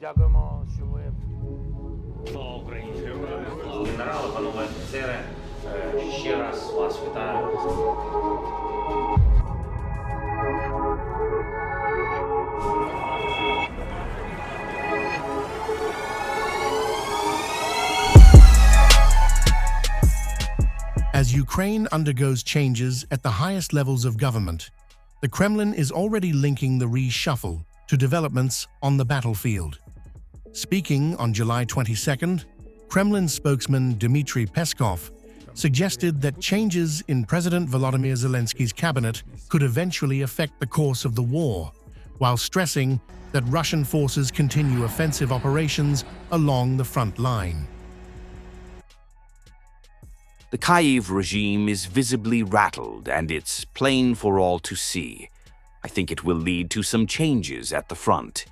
Дякуємо, що ви. Слава Україні! Генерали, панове офіцери, ще раз вас вітаю. As Ukraine undergoes changes at the highest levels of government, the Kremlin is already linking the reshuffle to developments on the battlefield. Speaking on July 22nd, Kremlin spokesman Dmitry Peskov suggested that changes in President Volodymyr Zelensky's cabinet could eventually affect the course of the war, while stressing that Russian forces continue offensive operations along the front line. The Kyiv regime is visibly rattled, and it's plain for all to see. I think it will lead to some changes at the front.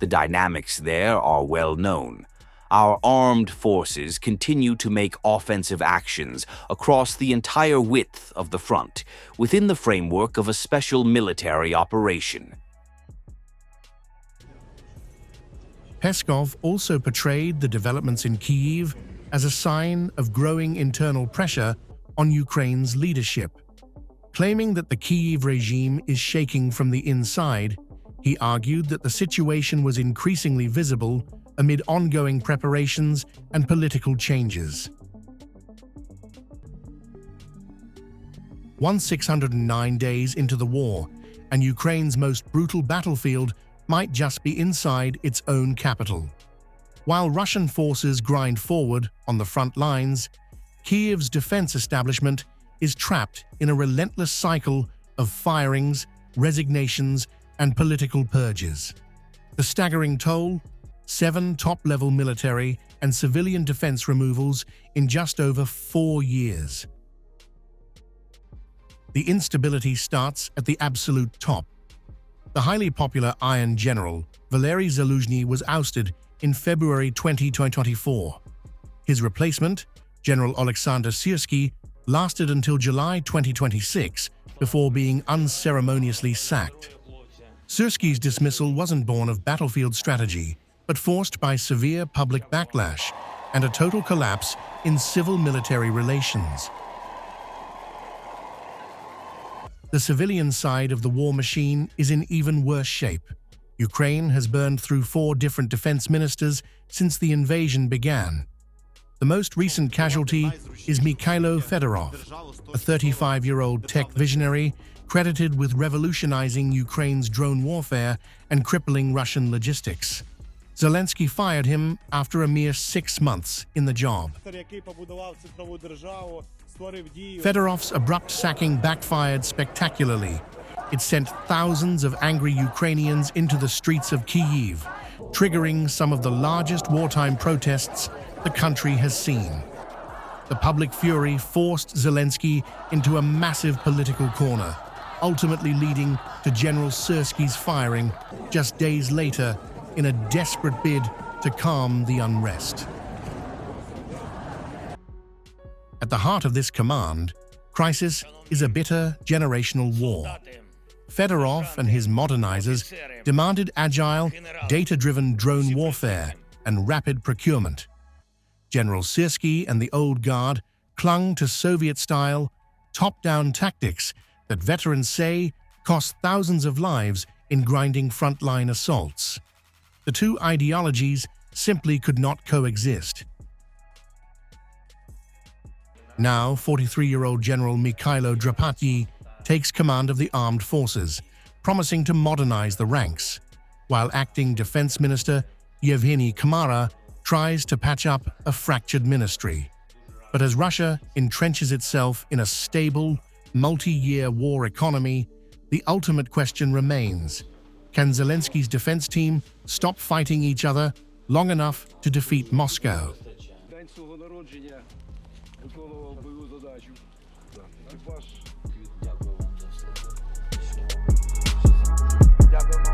The dynamics there are well known. Our armed forces continue to make offensive actions across the entire width of the front, within the framework of a special military operation. Peskov also portrayed the developments in Kyiv as a sign of growing internal pressure on Ukraine's leadership. Claiming that the Kyiv regime is shaking from the inside, he argued that the situation was increasingly visible amid ongoing preparations and political changes. 609 days into the war, and Ukraine's most brutal battlefield might just be inside its own capital. While Russian forces grind forward on the front lines, Kyiv's defense establishment is trapped in a relentless cycle of firings, resignations, and political purges. The staggering toll: 7 top-level military and civilian defense removals in just over 4 years. The instability starts at the absolute top. The highly popular Iron General, Valery Zaluzhny, was ousted in February 2024. His replacement, General Alexander Syrsky, lasted until July 2026 before being unceremoniously sacked. Syrsky's dismissal wasn't born of battlefield strategy, but forced by severe public backlash and a total collapse in civil-military relations. The civilian side of the war machine is in even worse shape. Ukraine has burned through 4 different defense ministers since the invasion began. The most recent casualty is Mikhailo Fedorov, a 35-year-old tech visionary credited with revolutionizing Ukraine's drone warfare and crippling Russian logistics. Zelensky fired him after a mere 6 months in the job. Fedorov's abrupt sacking backfired spectacularly. It sent thousands of angry Ukrainians into the streets of Kyiv, triggering some of the largest wartime protests the country has seen. The public fury forced Zelensky into a massive political corner, ultimately leading to General Syrsky's firing just days later in a desperate bid to calm the unrest. At the heart of this command crisis is a bitter generational war. Fedorov and his modernizers demanded agile, data-driven drone warfare and rapid procurement. General Syrsky and the old guard clung to Soviet-style, top-down tactics that veterans say cost thousands of lives in grinding frontline assaults. The two ideologies simply could not coexist. Now, 43-year-old General Mikhailo Drapatyi takes command of the armed forces, promising to modernize the ranks, while acting Defense Minister Yevgeny Kamara tries to patch up a fractured ministry. But as Russia entrenches itself in a stable, multi-year war economy, the ultimate question remains: can Zelensky's defense team stop fighting each other long enough to defeat Moscow? Дякуємо.